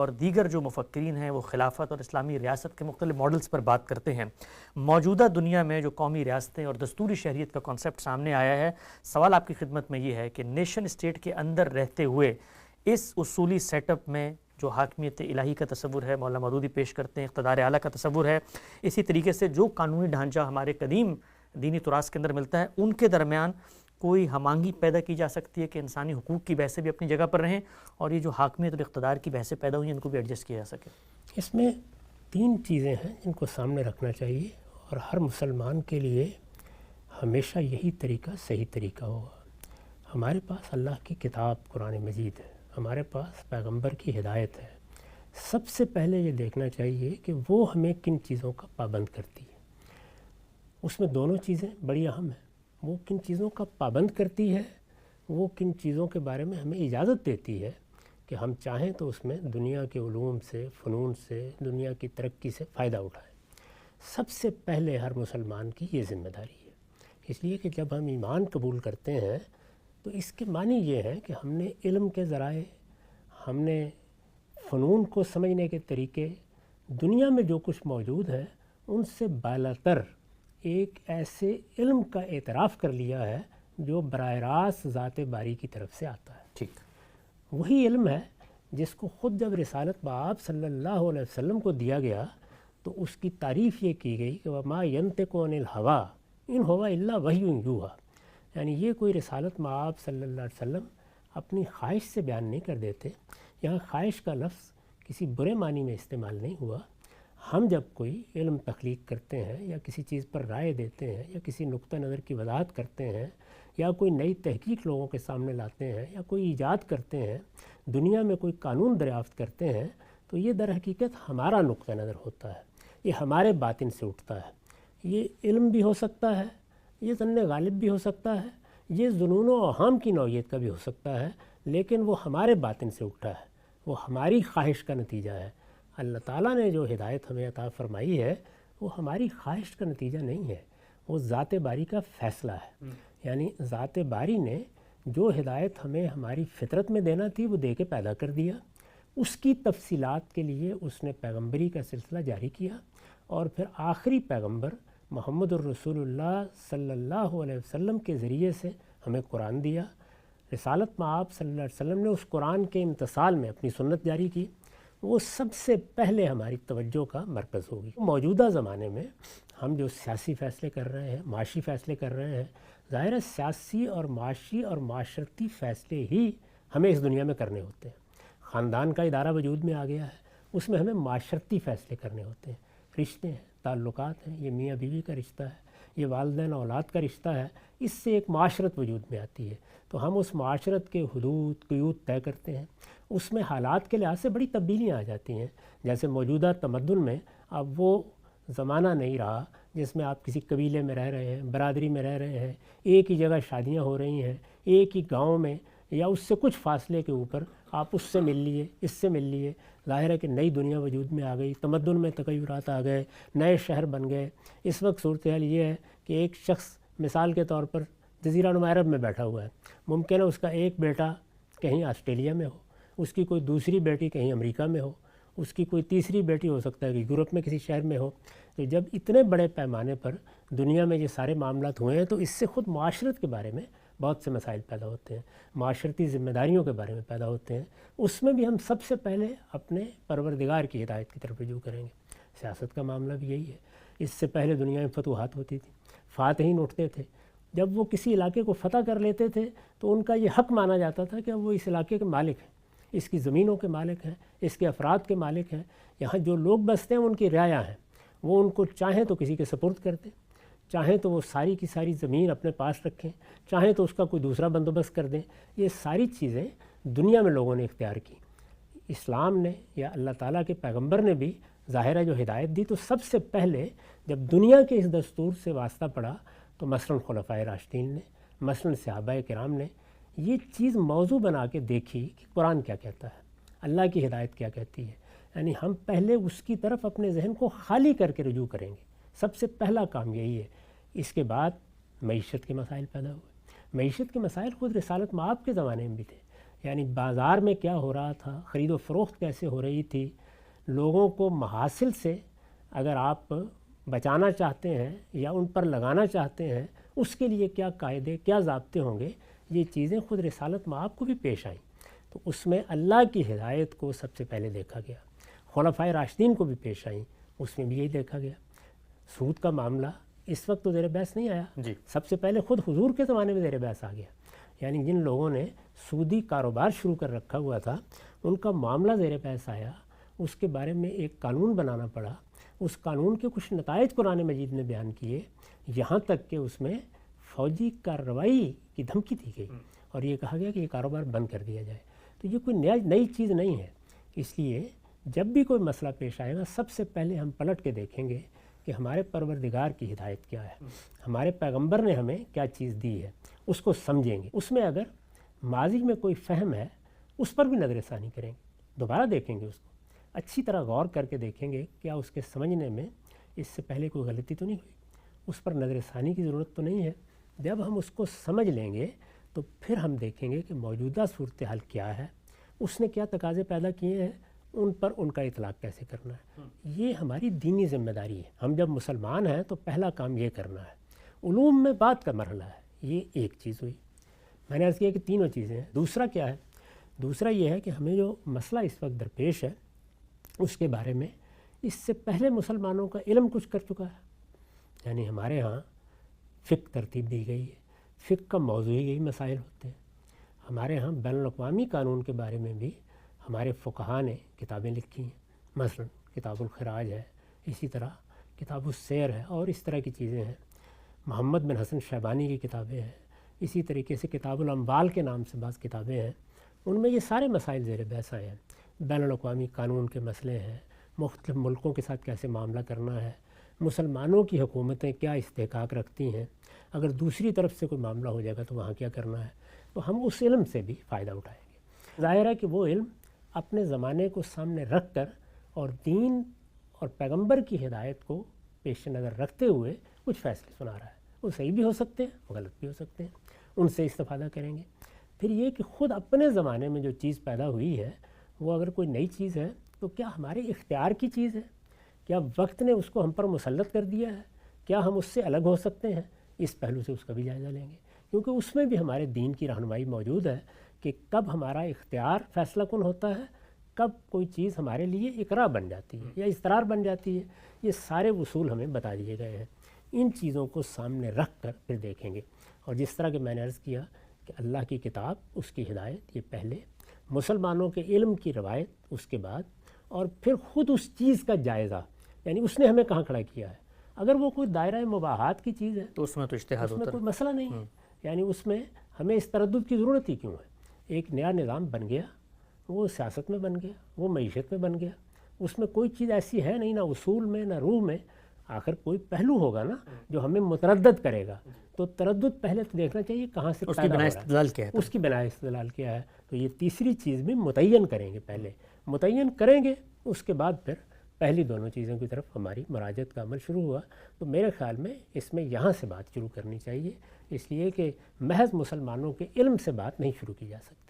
اور دیگر جو مفکرین ہیں وہ خلافت اور اسلامی ریاست کے مختلف ماڈلز پر بات کرتے ہیں۔ موجودہ دنیا میں جو قومی ریاستیں اور دستوری شہریت کا کانسیپٹ سامنے آیا ہے، سوال آپ کی خدمت میں یہ ہے کہ نیشن اسٹیٹ کے اندر رہتے ہوئے اس اصولی سیٹ اپ میں جو حاکمیت الہی کا تصور ہے مولانا مودودی پیش کرتے ہیں، اقتدار اعلیٰ کا تصور ہے، اسی طریقے سے جو قانونی ڈھانچہ ہمارے قدیم دینی تراث کے اندر ملتا ہے، ان کے درمیان کوئی ہم آہنگی پیدا کی جا سکتی ہے کہ انسانی حقوق کی بحثیں بھی اپنی جگہ پر رہیں اور یہ جو حاکمیت اور اقتدار کی بحثیں پیدا ہوئی ہیں ان کو بھی ایڈجسٹ کیا جا سکے۔ اس میں تین چیزیں ہیں جن کو سامنے رکھنا چاہیے، اور ہر مسلمان کے لیے ہمیشہ یہی طریقہ صحیح طریقہ ہوگا۔ ہمارے پاس اللہ کی کتاب قرآن مجید ہے، ہمارے پاس پیغمبر کی ہدایت ہے۔ سب سے پہلے یہ دیکھنا چاہیے کہ وہ ہمیں کن چیزوں کا پابند کرتی ہے۔ اس میں دونوں چیزیں بڑی اہم ہیں۔ وہ کن چیزوں کا پابند کرتی ہے، وہ کن چیزوں کے بارے میں ہمیں اجازت دیتی ہے کہ ہم چاہیں تو اس میں دنیا کے علوم سے، فنون سے، دنیا کی ترقی سے فائدہ اٹھائیں۔ سب سے پہلے ہر مسلمان کی یہ ذمہ داری ہے، اس لیے کہ جب ہم ایمان قبول کرتے ہیں تو اس کے معنی یہ ہے کہ ہم نے علم کے ذرائع، ہم نے فنون کو سمجھنے کے طریقے، دنیا میں جو کچھ موجود ہے ان سے بالاتر ایک ایسے علم کا اعتراف کر لیا ہے جو براہ راست ذات باری کی طرف سے آتا ہے۔ ٹھیک، وہی علم ہے جس کو خود جب رسالت بآب صلی اللہ علیہ وسلم کو دیا گیا تو اس کی تعریف یہ کی گئی کہ وَمَا يَنْطِقُ عَنِ الْهَوَىٰ إِنْ هُوَ إِلَّا وَحْيٌ يُوحَىٰ، یعنی یہ کوئی رسالت مآب صلی اللہ علیہ وسلم اپنی خواہش سے بیان نہیں کر دیتے۔ یہاں خواہش کا لفظ کسی برے معنی میں استعمال نہیں ہوا۔ ہم جب کوئی علم تخلیق کرتے ہیں یا کسی چیز پر رائے دیتے ہیں یا کسی نقطہ نظر کی وضاحت کرتے ہیں یا کوئی نئی تحقیق لوگوں کے سامنے لاتے ہیں یا کوئی ایجاد کرتے ہیں، دنیا میں کوئی قانون دریافت کرتے ہیں، تو یہ در حقیقت ہمارا نقطہ نظر ہوتا ہے، یہ ہمارے باطن سے اٹھتا ہے۔ یہ علم بھی ہو سکتا ہے، یہ ظن غالب بھی ہو سکتا ہے، یہ ظنون و اوہام کی نوعیت کا بھی ہو سکتا ہے، لیکن وہ ہمارے باطن سے اٹھا ہے، وہ ہماری خواہش کا نتیجہ ہے۔ اللہ تعالیٰ نے جو ہدایت ہمیں عطا فرمائی ہے وہ ہماری خواہش کا نتیجہ نہیں ہے، وہ ذات باری کا فیصلہ ہے۔ یعنی ذات باری نے جو ہدایت ہمیں ہماری فطرت میں دینا تھی وہ دے کے پیدا کر دیا، اس کی تفصیلات کے لیے اس نے پیغمبری کا سلسلہ جاری کیا، اور پھر آخری پیغمبر محمد الرسول اللہ صلی اللہ علیہ وسلم کے ذریعے سے ہمیں قرآن دیا۔ رسالت مآب صلی اللہ علیہ وسلم نے اس قرآن کے امتثال میں اپنی سنت جاری کی، وہ سب سے پہلے ہماری توجہ کا مرکز ہوگی۔ موجودہ زمانے میں ہم جو سیاسی فیصلے کر رہے ہیں، معاشی فیصلے کر رہے ہیں، ظاہر ہے سیاسی اور معاشی اور معاشرتی فیصلے ہی ہمیں اس دنیا میں کرنے ہوتے ہیں۔ خاندان کا ادارہ وجود میں آ گیا ہے، اس میں ہمیں معاشرتی فیصلے کرنے ہوتے ہیں، رشتے ہیں، تعلقات ہیں، یہ میاں بیوی کا رشتہ ہے، یہ والدین اولاد کا رشتہ ہے، اس سے ایک معاشرت وجود میں آتی ہے، تو ہم اس معاشرت کے حدود قیود طے کرتے ہیں۔ اس میں حالات کے لحاظ سے بڑی تبدیلیاں آ جاتی ہیں، جیسے موجودہ تمدن میں اب وہ زمانہ نہیں رہا جس میں آپ کسی قبیلے میں رہ رہے ہیں، برادری میں رہ رہے ہیں، ایک ہی جگہ شادیاں ہو رہی ہیں، ایک ہی گاؤں میں یا اس سے کچھ فاصلے کے اوپر آپ اس سے مل لیے، اس سے مل لیے۔ ظاہر ہے کہ نئی دنیا وجود میں آ گئی، تمدن میں تغیرات آ گئے، نئے شہر بن گئے۔ اس وقت صورتحال یہ ہے کہ ایک شخص مثال کے طور پر جزیرہ نما عرب میں بیٹھا ہوا ہے، ممکن ہے اس کا ایک بیٹا کہیں آسٹریلیا میں ہو، اس کی کوئی دوسری بیٹی کہیں امریکہ میں ہو، اس کی کوئی تیسری بیٹی ہو سکتا ہے کہ یورپ میں کسی شہر میں ہو۔ تو جب اتنے بڑے پیمانے پر دنیا میں یہ سارے معاملات ہوئے ہیں تو اس سے خود معاشرت کے بارے میں بہت سے مسائل پیدا ہوتے ہیں، معاشرتی ذمہ داریوں کے بارے میں پیدا ہوتے ہیں۔ اس میں بھی ہم سب سے پہلے اپنے پروردگار کی ہدایت کی طرف رجوع کریں گے۔ سیاست کا معاملہ بھی یہی ہے۔ اس سے پہلے دنیا میں فتوحات ہوتی تھی، فاتحین اٹھتے تھے، جب وہ کسی علاقے کو فتح کر لیتے تھے تو ان کا یہ حق مانا جاتا تھا کہ وہ اس علاقے کے مالک ہیں، اس کی زمینوں کے مالک ہیں، اس کے افراد کے مالک ہیں، یہاں جو لوگ بستے ہیں ان کی رعایا ہیں، وہ ان کو چاہیں تو کسی کے سپرد کر دیں، چاہیں تو وہ ساری کی ساری زمین اپنے پاس رکھیں، چاہیں تو اس کا کوئی دوسرا بندوبست کر دیں۔ یہ ساری چیزیں دنیا میں لوگوں نے اختیار کی۔ اسلام نے یا اللہ تعالیٰ کے پیغمبر نے بھی ظاہرہ جو ہدایت دی، تو سب سے پہلے جب دنیا کے اس دستور سے واسطہ پڑا تو مثلاً خلفائے راشدین نے، مثلاً صحابہ کرام نے یہ چیز موضوع بنا کے دیکھی کہ قرآن کیا کہتا ہے، اللہ کی ہدایت کیا کہتی ہے۔ یعنی ہم پہلے اس کی طرف اپنے ذہن کو خالی کر کے رجوع کریں گے، سب سے پہلا کام یہی ہے۔ اس کے بعد معیشت کے مسائل پیدا ہوئے۔ معیشت کے مسائل خود رسالت مآب کے زمانے میں بھی تھے، یعنی بازار میں کیا ہو رہا تھا، خرید و فروخت کیسے ہو رہی تھی، لوگوں کو محاصل سے اگر آپ بچانا چاہتے ہیں یا ان پر لگانا چاہتے ہیں، اس کے لیے کیا قاعدے کیا ضابطے ہوں گے، یہ چیزیں خود رسالت مآب کو بھی پیش آئیں۔ تو اس میں اللہ کی ہدایت کو سب سے پہلے دیکھا گیا، خلفائے راشدین کو بھی پیش آئیں، اس میں بھی یہی دیکھا گیا۔ سود کا معاملہ اس وقت تو زیر بحث نہیں آیا، جی سب سے پہلے خود حضور کے زمانے میں زیر بحث آ گیا، یعنی جن لوگوں نے سودی کاروبار شروع کر رکھا ہوا تھا ان کا معاملہ زیر بحث آیا، اس کے بارے میں ایک قانون بنانا پڑا، اس قانون کے کچھ نتائج قرآن مجید نے بیان کیے، یہاں تک کہ اس میں فوجی کارروائی کی دھمکی دی گئی اور یہ کہا گیا کہ یہ کاروبار بند کر دیا جائے۔ تو یہ کوئی نئی چیز نہیں ہے، اس لیے جب بھی کوئی مسئلہ پیش آئے گا سب سے پہلے ہم پلٹ کے دیکھیں گے کہ ہمارے پروردگار کی ہدایت کیا ہے، ہمارے پیغمبر نے ہمیں کیا چیز دی ہے، اس کو سمجھیں گے۔ اس میں اگر ماضی میں کوئی فہم ہے اس پر بھی نظر ثانی کریں گے، دوبارہ دیکھیں گے، اس کو اچھی طرح غور کر کے دیکھیں گے کیا اس کے سمجھنے میں اس سے پہلے کوئی غلطی تو نہیں ہوئی، اس پر نظر ثانی کی ضرورت تو نہیں ہے۔ جب ہم اس کو سمجھ لیں گے تو پھر ہم دیکھیں گے کہ موجودہ صورتحال کیا ہے، اس نے کیا تقاضے پیدا کیے ہیں، ان پر ان کا اطلاق کیسے کرنا ہے۔ یہ ہماری دینی ذمہ داری ہے، ہم جب مسلمان ہیں تو پہلا کام یہ کرنا ہے۔ علوم میں بات کا مرحلہ ہے، یہ ایک چیز ہوئی، میں نے عرض کیا کہ تینوں چیزیں ہیں۔ دوسرا کیا ہے؟ دوسرا یہ ہے کہ ہمیں جو مسئلہ اس وقت درپیش ہے اس کے بارے میں اس سے پہلے مسلمانوں کا علم کچھ کر چکا ہے، یعنی ہمارے ہاں فقہ ترتیب دی گئی ہے، فقہ کا موضوع ہی یہی مسائل ہوتے ہیں۔ ہمارے ہاں بین الاقوامی قانون کے بارے میں بھی ہمارے فقہاء نے کتابیں لکھی ہیں، مثلا کتاب الخراج ہے، اسی طرح کتاب السیر ہے اور اس طرح کی چیزیں ہیں۔ محمد بن حسن شیبانی کی کتابیں ہیں، اسی طریقے سے کتاب الاموال کے نام سے بعض کتابیں ہیں، ان میں یہ سارے مسائل زیر بحث آئے ہیں۔ بین الاقوامی قانون کے مسئلے ہیں، مختلف ملکوں کے ساتھ کیسے معاملہ کرنا ہے، مسلمانوں کی حکومتیں کیا استحقاق رکھتی ہیں، اگر دوسری طرف سے کوئی معاملہ ہو جائے گا تو وہاں کیا کرنا ہے، تو ہم اس علم سے بھی فائدہ اٹھائیں گے۔ ظاہر ہے کہ وہ علم اپنے زمانے کو سامنے رکھ کر اور دین اور پیغمبر کی ہدایت کو پیش نظر رکھتے ہوئے کچھ فیصلے سنا رہا ہے، وہ صحیح بھی ہو سکتے ہیں، وہ غلط بھی ہو سکتے ہیں، ان سے استفادہ کریں گے۔ پھر یہ کہ خود اپنے زمانے میں جو چیز پیدا ہوئی ہے وہ اگر کوئی نئی چیز ہے تو کیا ہمارے اختیار کی چیز ہے، کیا وقت نے اس کو ہم پر مسلط کر دیا ہے، کیا ہم اس سے الگ ہو سکتے ہیں، اس پہلو سے اس کا بھی جائزہ لیں گے، کیونکہ اس میں بھی ہمارے دین کی رہنمائی موجود ہے کہ کب ہمارا اختیار فیصلہ کن ہوتا ہے، کب کوئی چیز ہمارے لیے اکراہ بن جاتی ہے یا اضطرار بن جاتی ہے، یہ سارے اصول ہمیں بتا دیے گئے ہیں۔ ان چیزوں کو سامنے رکھ کر پھر دیکھیں گے، اور جس طرح کہ میں نے عرض کیا کہ اللہ کی کتاب، اس کی ہدایت، یہ پہلے، مسلمانوں کے علم کی روایت اس کے بعد، اور پھر خود اس چیز کا جائزہ، یعنی اس نے ہمیں کہاں کھڑا کیا ہے۔ اگر وہ کوئی دائرہ مباحات کی چیز ہے تو اس میں تو اجتہاد اس میں ہوتا کوئی مسئلہ نہیں ہے، یعنی اس میں ہمیں اس تردد کی ضرورت ہی کیوں ہے۔ ایک نیا نظام بن گیا، وہ سیاست میں بن گیا، وہ معیشت میں بن گیا، اس میں کوئی چیز ایسی ہے نہیں، نہ اصول میں نہ روح میں، آخر کوئی پہلو ہوگا نا جو ہمیں متردد کرے گا، تو تردد پہلے تو دیکھنا چاہیے کہاں سے اس کی پیدا بنا ہو رہا ہے، استدلال کیا ہے۔ اس کی بنا استدلال کیا ہے۔ تو یہ تیسری چیز بھی متعین کریں گے، پہلے متعین کریں گے، اس کے بعد پھر پہلی دونوں چیزوں کی طرف ہماری مراجعت کا عمل شروع ہوا۔ تو میرے خیال میں اس میں یہاں سے بات شروع کرنی چاہیے، اس لیے کہ محض مسلمانوں کے علم سے بات نہیں شروع کی جا سکتی۔